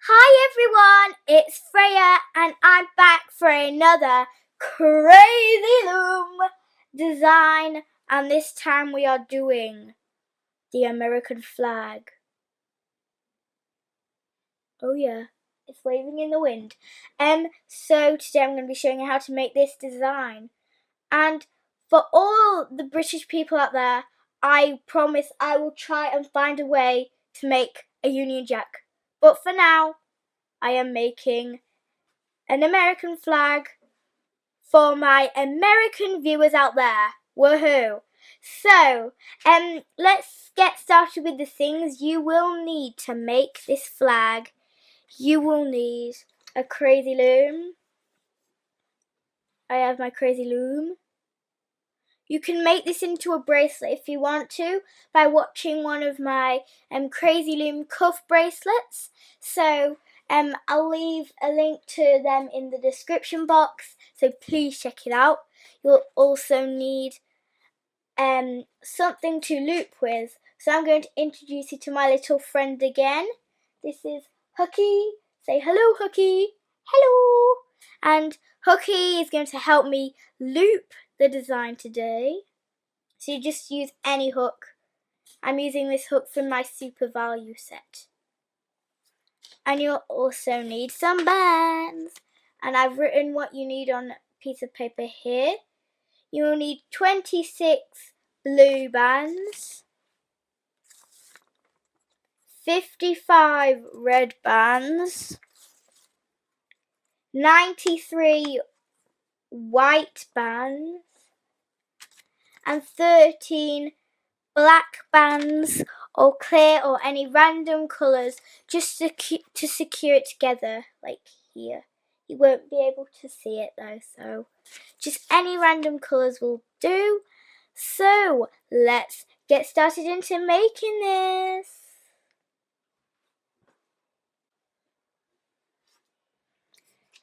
Hi everyone, it's Freya and I'm back for another Cra-Z Loom design, and this time we are doing the American flag. Oh yeah, it's waving in the wind. So today I'm going to be showing you how to make this design. And for all the British people out there, I promise I will try and find a way to make a Union Jack. But for now, I am making an American flag for my American viewers out there. Woohoo! So, let's get started with the things you will need to make this flag. You will need a Cra-Z Loom. I have my Cra-Z Loom. You can make this into a bracelet if you want to by watching one of my Cra-Z Loom cuff bracelets. So I'll leave a link to them in the description box, so please check it out. You'll also need something to loop with. So I'm going to introduce you to my little friend again. This is Hooky. Say hello, Hooky. Hello. And Hooky is going to help me loop the design today. So you just use any hook. I'm using this hook from my Super Value set. And you'll also need some bands. And I've written what you need on a piece of paper here. You will need 26 blue bands, 55 red bands, 93 white bands, and 13 black bands or clear or any random colours just to secure it together, like here. You won't be able to see it though, so just any random colours will do. So let's get started into making this.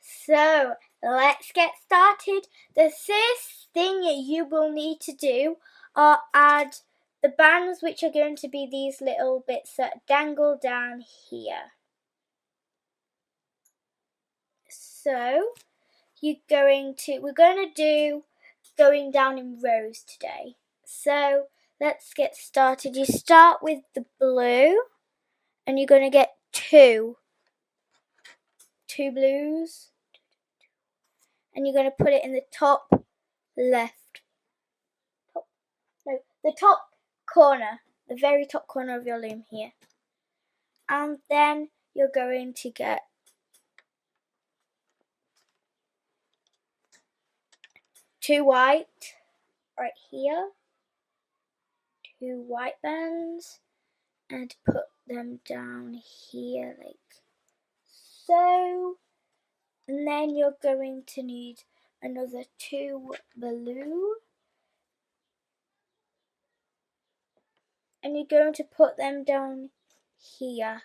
So let's get started. The first thing you will need to do are add the bands, which are going to be these little bits that dangle down here. So we're going to do going down in rows today. So let's get started. You start with the blue and you're going to get two blues, and you're going to put it in the top left, the top corner, the very top corner of your loom here. And then you're going to get two white right here, two white bands, and put them down here like so. And then you're going to need another two blue, and you're going to put them down here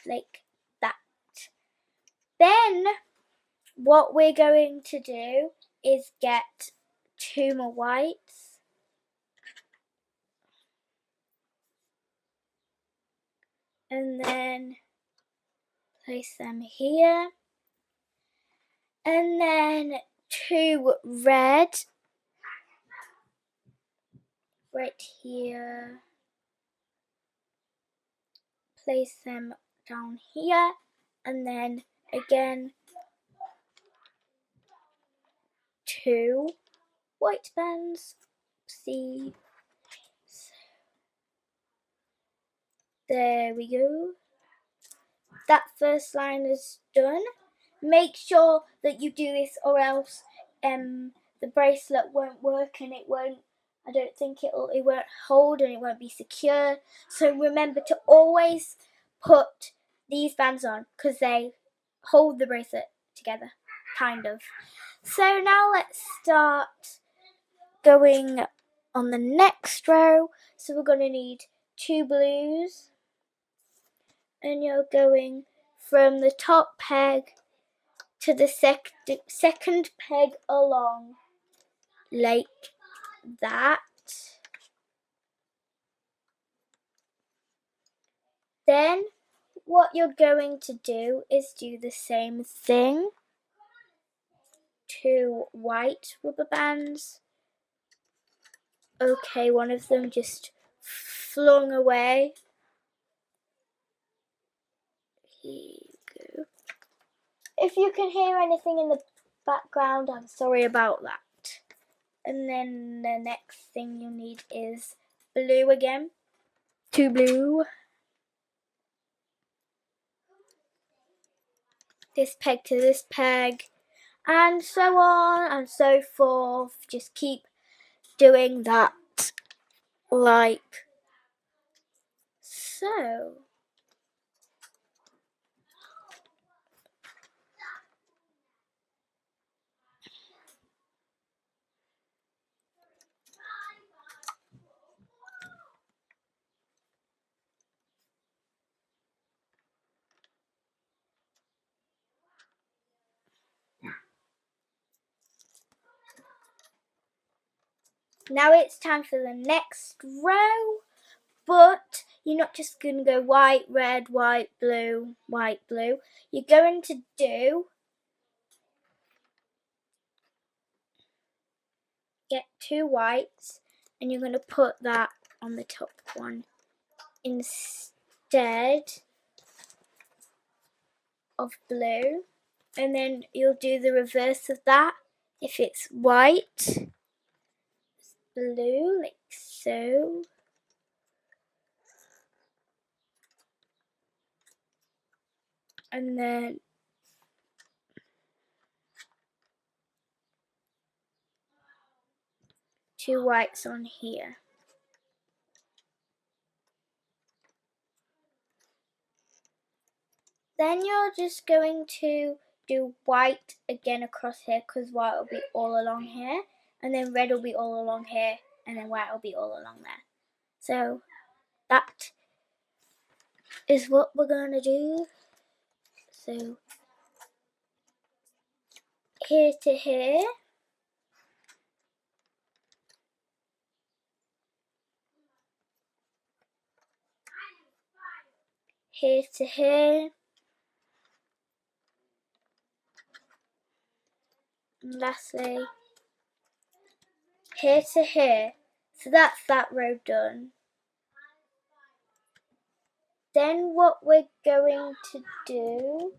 like that. Then what we're going to do is get two more whites, and then place them here, and then two red right here, place them down here, and then again two white bands. See, there we go. That first line is done. Make sure that you do this, or else the bracelet won't work, and I don't think it won't hold, and it won't be secure. So remember to always put these bands on, because they hold the bracelet together, kind of. So now let's start going on the next row. So we're going to need two blues, and you're going from the top peg to the second peg along, like that. Then what you're going to do is do the same thing. 2 white rubber bands. Okay, one of them just flung away. Here you go. If you can hear anything in the background, I'm sorry about that. And then the next thing you need is blue again. 2 blue. This peg to this peg. And so on and so forth. Just keep doing that like so. Now it's time for the next row, but you're not just going to go white, red, white, blue, white, blue. You're going to get 2 whites and you're going to put that on the top one instead of blue, and then you'll do the reverse of that. If it's white, blue, like so. And then two whites on here. Then you're just going to do white again across here, because white will be all along here, and then red will be all along here, and then white will be all along there. So that is what we're going to do. So here to here. Here to here. And lastly, here to here. So that's that row done. Then what we're going to do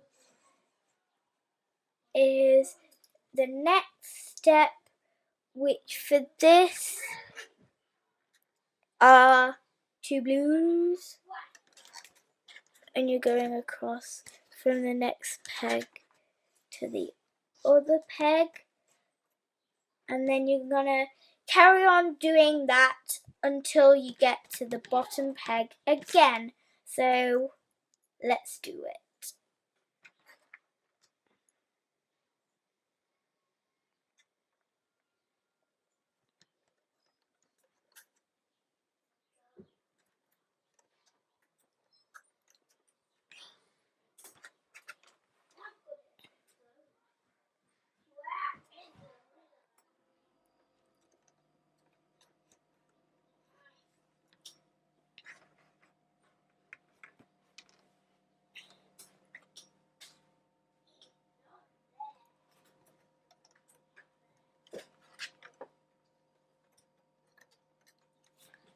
is the next step, which for this are 2 blues, and you're going across from the next peg to the other peg, and then you're gonna carry on doing that until you get to the bottom peg again. So let's do it.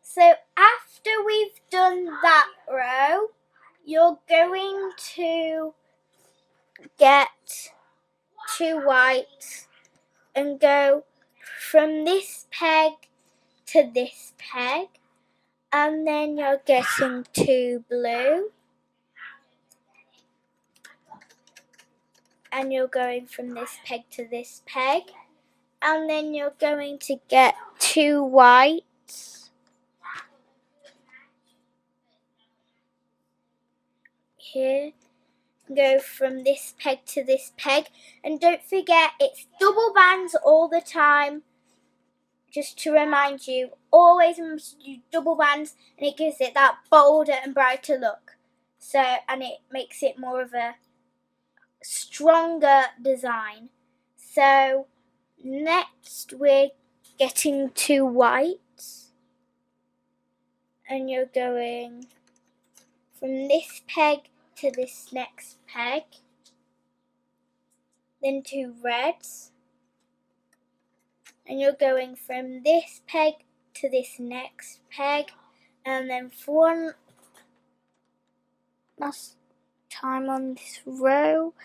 So after we've done that row, you're going to get 2 whites and go from this peg to this peg, and then you're getting 2 blue, and you're going from this peg to this peg, and then you're going to get 2 whites here, go from this peg to this peg, and don't forget it's double bands all the time. Just to remind you, always remember to do double bands, and it gives it that bolder and brighter look. So, and it makes it more of a stronger design. So next we're getting 2 whites, and you're going from this peg to this next peg, then 2 reds, and you're going from this peg to this next peg, and then for one last time on this row,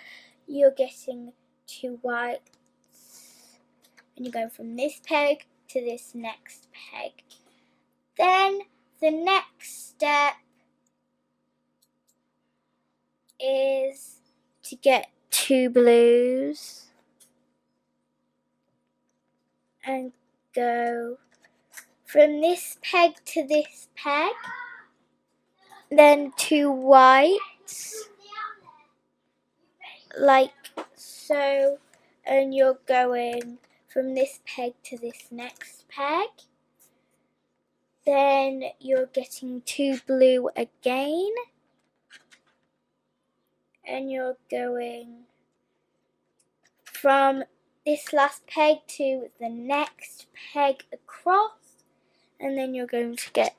you're getting 2 whites, and you're going from this peg to this next peg. Then the next step is to get 2 blues and go from this peg to this peg, then 2 whites like so, and you're going from this peg to this next peg, then you're getting 2 blue again, and you're going from this last peg to the next peg across, and then you're going to get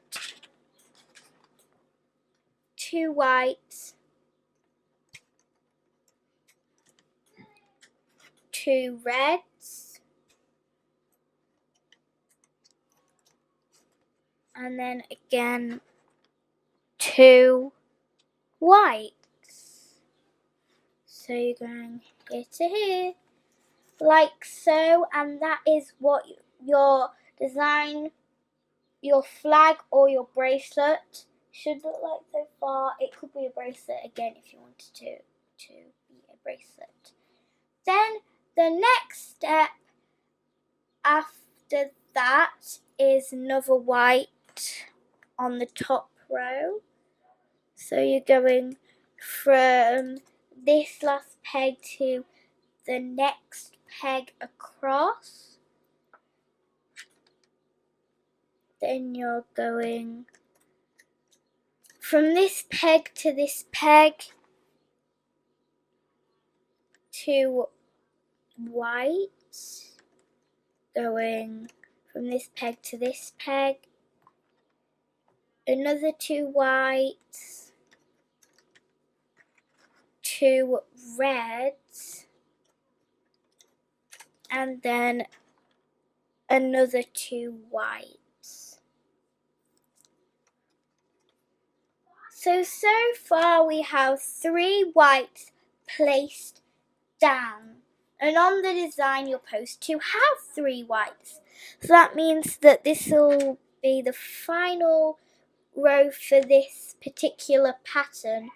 2 whites, 2 reds, and then again 2 whites. So you're going here to here, like so, and that is what your design, your flag or your bracelet should look like so far. It could be a bracelet again if you wanted to be a bracelet. Then the next step after that is another white on the top row. So you're going from this last peg to the next peg across. Then you're going from this peg to this peg, 2 whites, going from this peg to this peg, another 2 whites, 2 reds, and then another 2 whites. So far we have 3 whites placed down, and on the design you're supposed to have 3 whites. So that means that this will be the final row for this particular pattern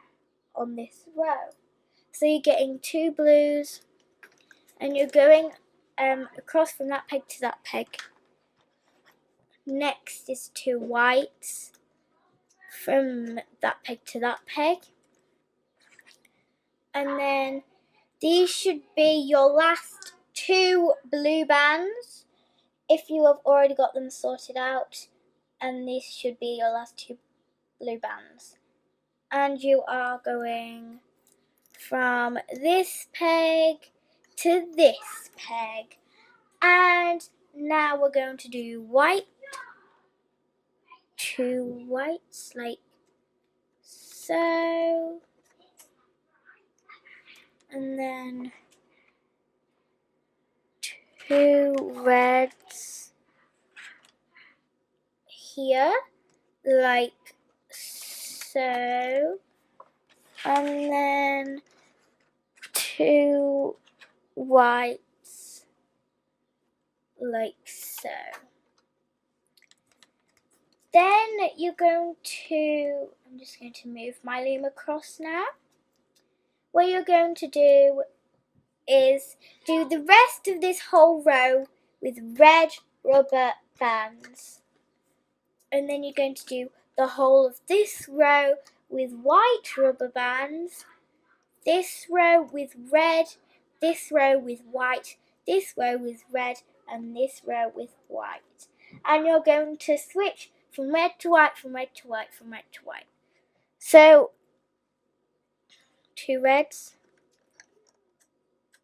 on this row. So you're getting 2 blues, and you're going across from that peg to that peg. Next is 2 whites from that peg to that peg, and then these should be your last 2 blue bands if you have already got them sorted out, and these should be your last 2 blue bands. And you are going from this peg to this peg, and now we're going to do white, 2 whites like so, and then 2 reds here like so, and then 2 whites like so. Then you're going to, I'm just going to move my loom across now. What you're going to do is do the rest of this whole row with red rubber bands. And then you're going to do the whole of this row with white rubber bands, this row with red, this row with white, this row with red, and this row with white. And you're going to switch from red to white, from red to white, from red to white. So 2 reds,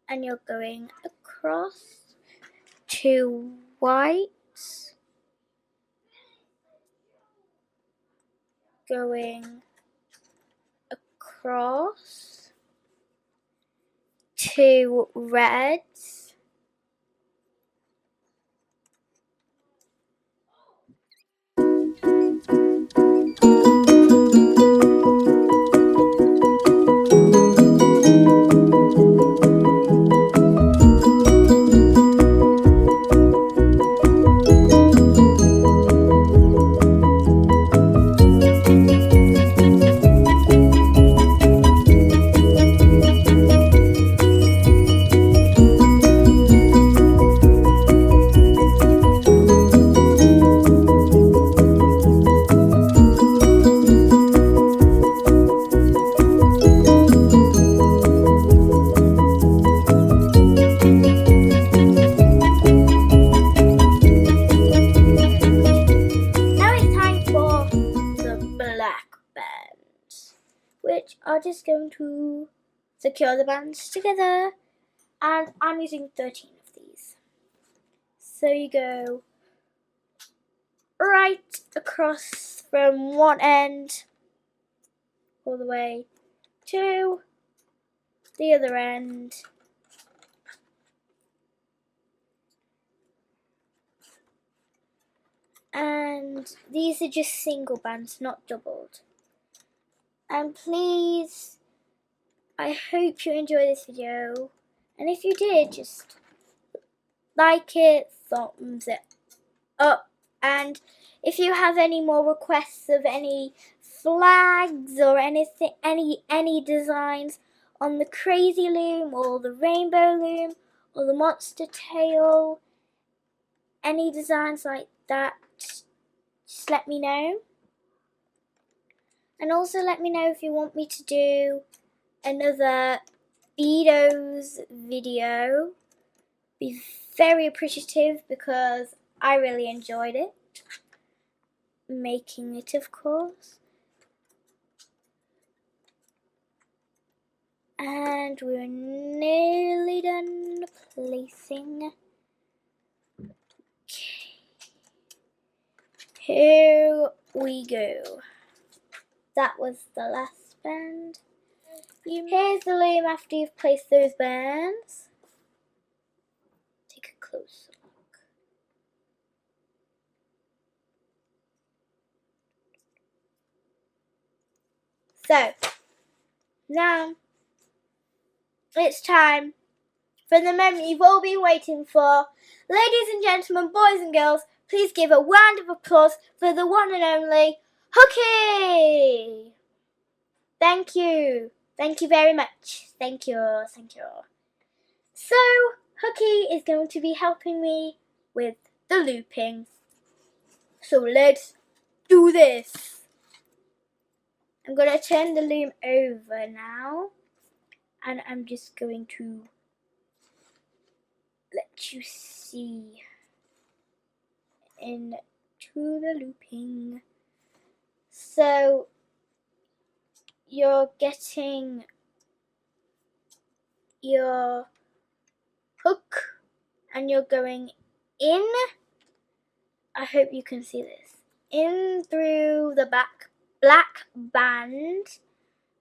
and you're going across, 2 whites, going across, 2 reds, which are just going to secure the bands together, and I'm using 13 of these. So you go right across from one end all the way to the other end, and these are just single bands, not doubled. And please, I hope you enjoy this video, and if you did, just like it, thumbs it up, and if you have any more requests of any flags or anything, any designs on the Cra-Z Loom or the Rainbow Loom or the Monster Tail, any designs like that, just let me know. And also let me know if you want me to do another Beados video. Be very appreciative because I really enjoyed it. Making it, of course. And we're nearly done placing. Okay. Here we go. That was the last band. Here's the loom after you've placed those bands. Take a closer look. So, now it's time for the moment you've all been waiting for. Ladies and gentlemen, boys and girls, please give a round of applause for the one and only Hooky! Thank you. Thank you very much. Thank you. Thank you. So, Hooky is going to be helping me with the looping. So let's do this. I'm going to turn the loom over now, and I'm just going to let you see into the looping. So you're getting your hook and you're going in. I hope you can see this. In through the black band,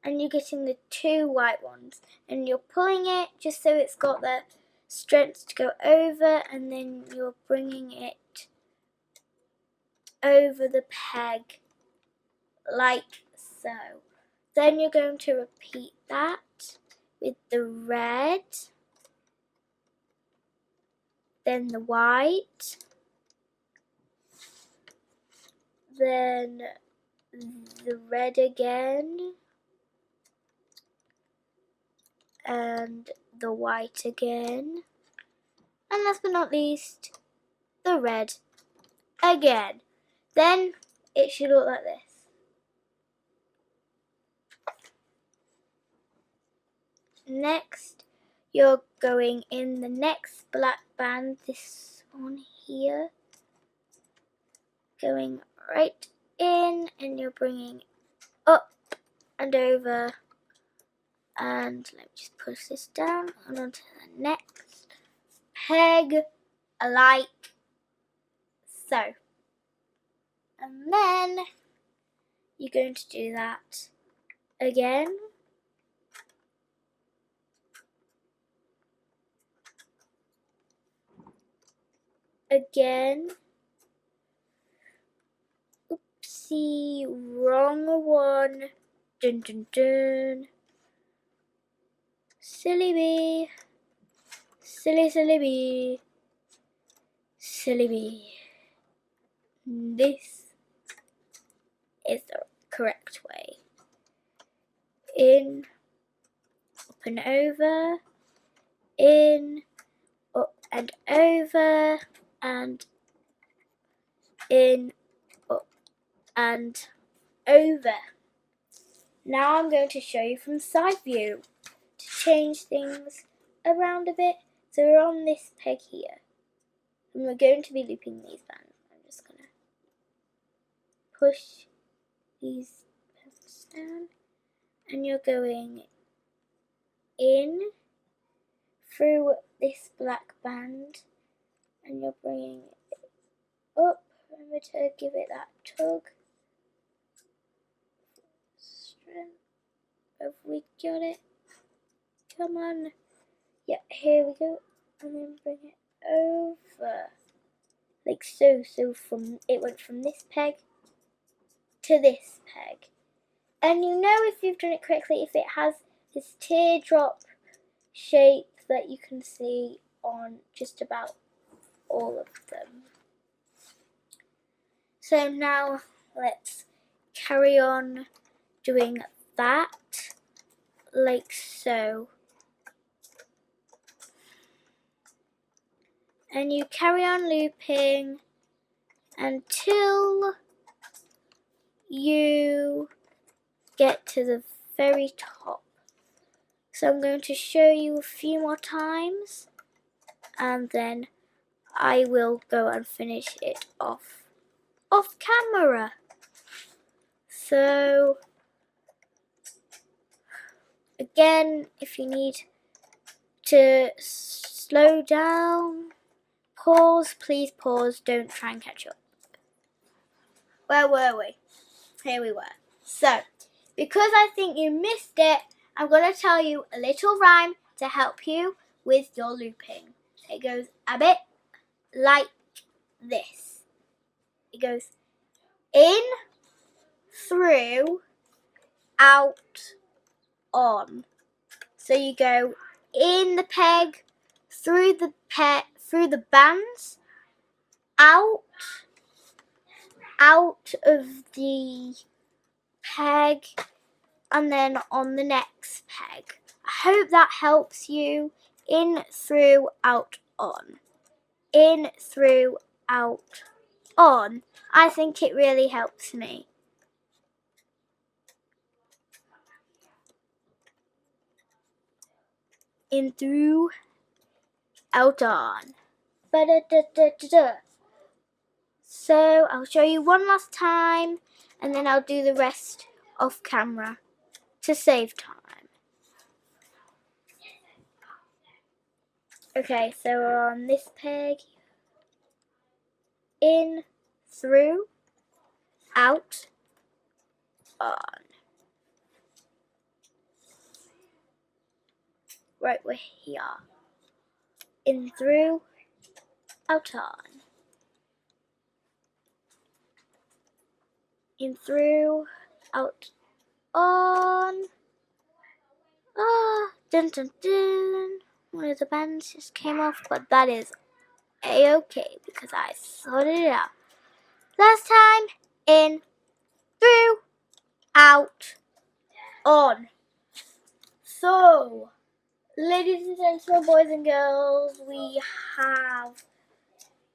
and you're getting the 2 white ones, and you're pulling it just so it's got the strength to go over, and then you're bringing it over the peg like so. Then you're going to repeat that with the red, then the white, then the red again, and the white again, and last but not least, the red again. Then it should look like this. Next, you're going in the next black band, this one here, going right in, and you're bringing up and over, and let me just push this down and onto the next peg, like so. And then you're going to do that again again. Oopsie, wrong one. Dun dun dun. Silly bee. Silly, silly bee. Silly bee. This is the correct way. In, up and over, in, up and over, and in, up and over. Now I'm going to show you from side view to change things around a bit. So we're on this peg here, and we're going to be looping these bands. I'm just going to push these pegs down, and you're going in through this black band, and you're bringing it up. Remember to give it that tug. Strength. Have we got it? Come on. Yep, here we go. And then bring it over. Like so. So it went from this peg to this peg. And you know if you've done it correctly if it has this teardrop shape that you can see on just about all of them. So now let's carry on doing that, like so. And you carry on looping until you get to the very top. So I'm going to show you a few more times, and then I will go and finish it off camera. So again, if you need to slow down, pause, please pause, don't try and catch up. Where were we? Here we were. So, because I think you missed it, I'm going to tell you a little rhyme to help you with your looping. It goes a bit like this. It goes in, through, out, on. So you go in the peg, through the bands, out of the peg, and then on the next peg. I hope that helps you. In, through, out, on. In, through, out, on. I think it really helps me. In, through, out, on. Ba-da-da-da-da-da. So I'll show you one last time, and then I'll do the rest off camera to save time. Okay, so we're on this peg. In, through, out, on. Right, we're here. In, through, out, on. In, through, out, on. Dun dun dun. One of the bands just came off, but that is a-okay because I sorted it out. Last time, in, through, out, on. So, ladies and gentlemen, boys and girls, we have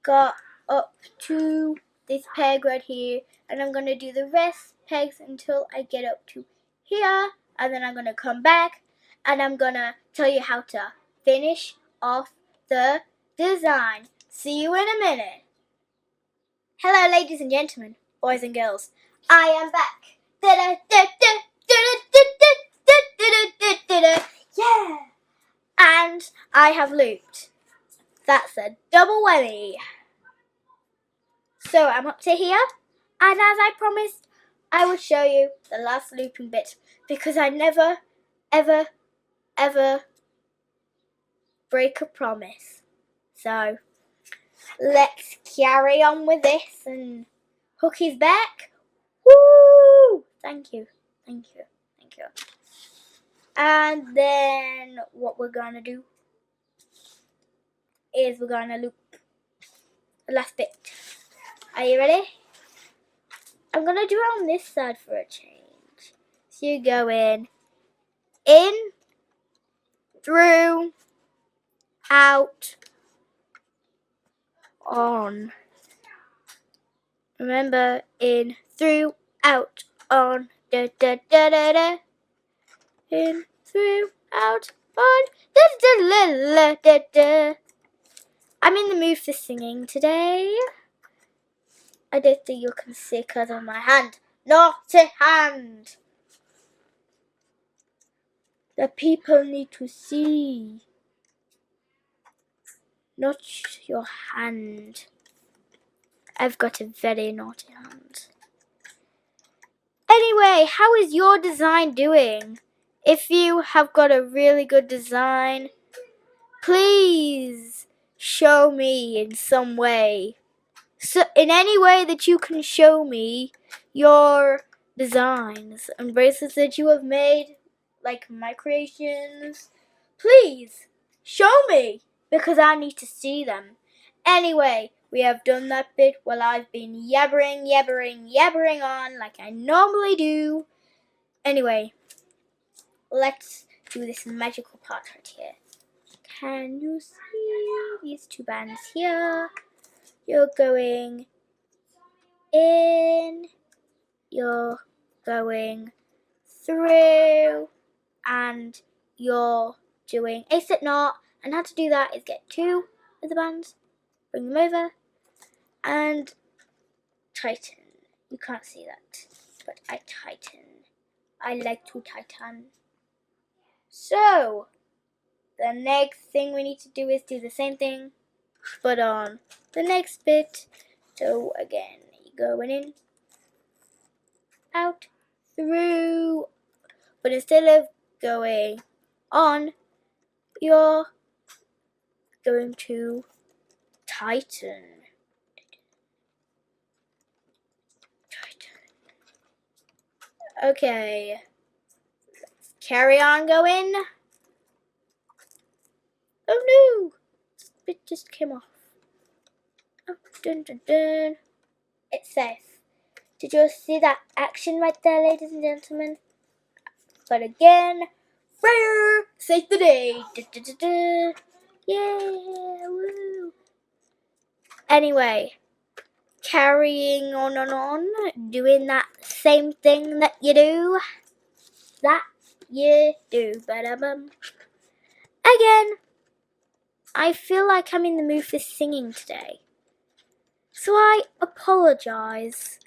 got up to this peg right here, and I'm going to do the rest pegs until I get up to here, and then I'm going to come back, and I'm going to tell you how to finish off the design. See you in a minute. Hello, ladies and gentlemen, boys and girls. I am back. Yeah! And I have looped. That's a double whammy. So I'm up to here, and as I promised, I would show you the last looping bit, because I never, ever, ever break a promise. So let's carry on with this and hook his back. Woo! Thank you. Thank you. Thank you. And then what we're gonna do is we're gonna loop the last bit. Are you ready? I'm gonna do it on this side for a change. So you go in, through, out, on. Remember, in, through, out, on. Da da da da da. In, through, out, on. Da da da da da da. I'm in the mood for singing today. I don't think you can see because of my hand. Naughty hand. The people need to see. Not your hand. I've got a very naughty hand. Anyway, how is your design doing? If you have got a really good design, please show me in some way. So, in any way that you can show me your designs and bracelets that you have made, like my creations, please show me because I need to see them. Anyway, we have done that bit while I've been yabbering on like I normally do. Anyway, let's do this magical part right here. Can you see these two bands here? You're going in, you're going through, and you're doing a slip knot. And how to do that is get two of the bands, bring them over, and tighten. You can't see that, but I tighten. I like to tighten. So, the next thing we need to do is do the same thing, but on the next bit. So again, you're going in, out, through, but instead of going on, you're going to tighten. Okay, let's carry on going. Oh no, this bit just came off. Oh, dun dun dun. It's safe. Did you see that action right there, ladies and gentlemen? But again, fire, save the day. Da, da, da, da. Yeah, woo. Anyway, carrying on, doing that same thing that you do. Ba-da-bum. Again, I feel like I'm in the mood for singing today. So I apologize.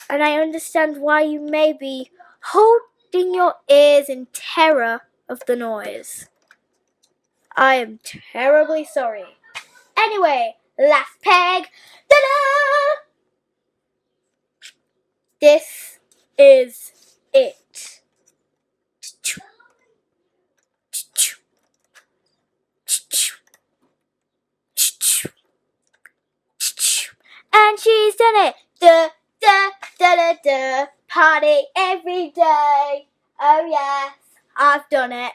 And I understand why you may be holding your ears in terror of the noise. I am terribly sorry. Anyway, last peg. Ta-da! This is it. And she's done it. Da da da da da. Party every day. Oh yes, I've done it.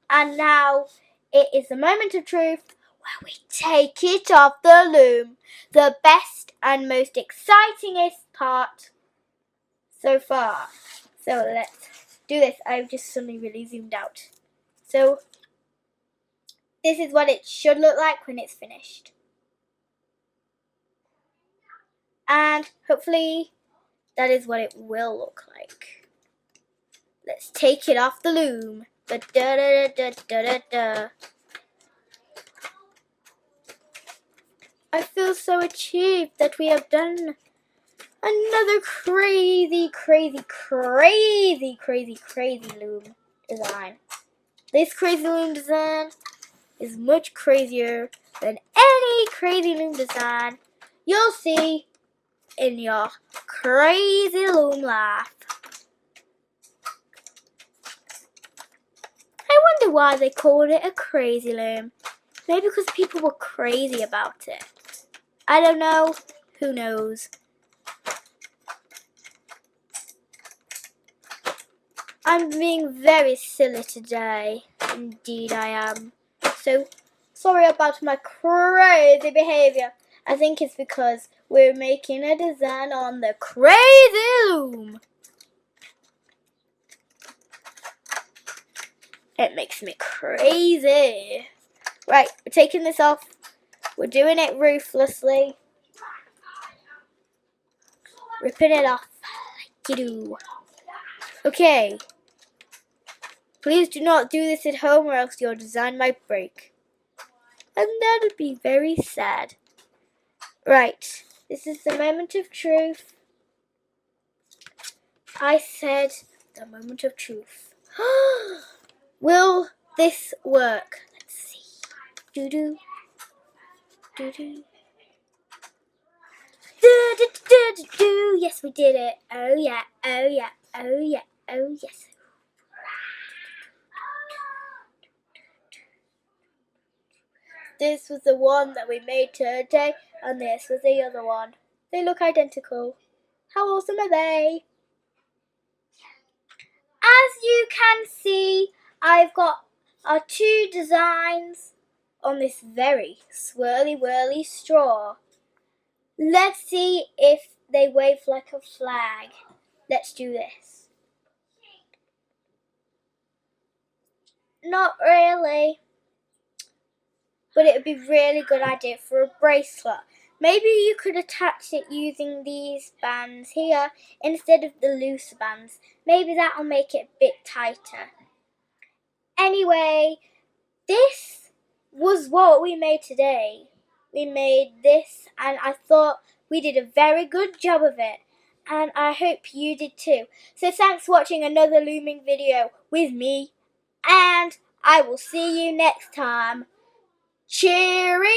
And now it is the moment of truth where we take it off the loom. The best and most excitingest part so far. So let's do this. I've just suddenly really zoomed out. So this is what it should look like when it's finished. And hopefully that is what it will look like. Let's take it off the loom. Da da da da da da da. I feel so achieved that we have done another crazy loom design. This crazy loom design is much crazier than any crazy loom design you'll see in your crazy loom life. I wonder why they called it a crazy loom. Maybe because people were crazy about it. I don't know. Who knows? I'm being very silly today. Indeed I am. So, sorry about my crazy behaviour. I think it's because we're making a design on the Cra-Z Loom. It makes me crazy. Right, we're taking this off. We're doing it ruthlessly. Ripping it off like you do. Okay. Please do not do this at home or else your design might break. And that would be very sad. Right, this is the moment of truth. I said the moment of truth. Will this work? Let's see. Do-do. Do-do. Do-do-do-do-do. Yes, we did it. Oh yeah, oh yeah, oh yeah, oh yes. This was the one that we made today, and this was the other one. They look identical. How awesome are they? As you can see, I've got our two designs on this very swirly whirly straw. Let's see if they wave like a flag. Let's do this. Not really. But it would be a really good idea for a bracelet. Maybe you could attach it using these bands here instead of the loose bands. Maybe that'll make it a bit tighter. Anyway, this was what we made today. We made this and I thought we did a very good job of it. And I hope you did too. So thanks for watching another looming video with me. And I will see you next time. Cheerio!